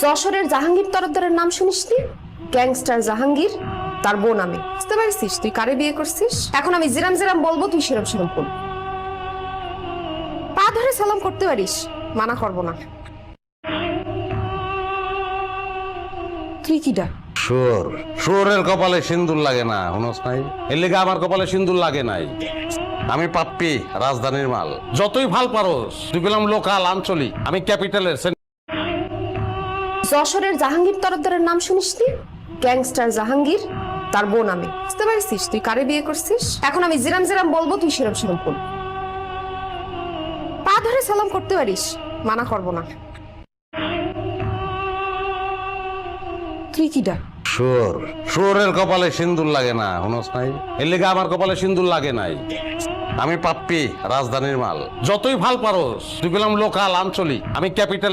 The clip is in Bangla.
যশোরের জাহাঙ্গীর তরফদারের নাম শুনিসনি? গ্যাংস্টার জাহাঙ্গীর, তার বোন আমি। বুঝতে পারছিস তুই কারে বিয়ে করছিস? এখন আমি জিরাম জিরাম বলবো, তুই সেরম সেরম করবি। পা ধরে সালাম করতে পারিস, মানা করবো না। তুই কি ডাক? শুয়োর, শুয়োরের কপালে সিন্দুর লাগে না, শুনস নাই? এর লেগে আমার কপালে সিন্দুর লাগে নাই। আমি পাপ্পি, রাজধানীর মাল। যতই ভাল পারোস, তুই গেলাম লোকাল আঞ্চলিক, আমি ক্যাপিটালের। যশোরের জাহাঙ্গীর তরফদারের নাম শুনিসনি? গ্যাংস্টার জাহাঙ্গীর, তার বোন আমি। বুঝতে পারছিস তুই কারে বিয়ে করছিস? এখন আমি জিরাম জিরাম বলবো, তুই সেরম সেরম করবি। পা ধরে সালাম করতে পারিস, মানা করবো না। তুই কি ডাক? শুয়োর, শুয়োরের কপালে সিন্দুর লাগে না, শুনস নাই? এর লেগে আমার কপালে সিন্দুর লাগে নাই। আমি পাপ্পি, রাজধানীর মাল। যতই ভাল পারোস, তুই গেলাম লোকাল আঞ্চলিক, আমি ক্যাপিটালের।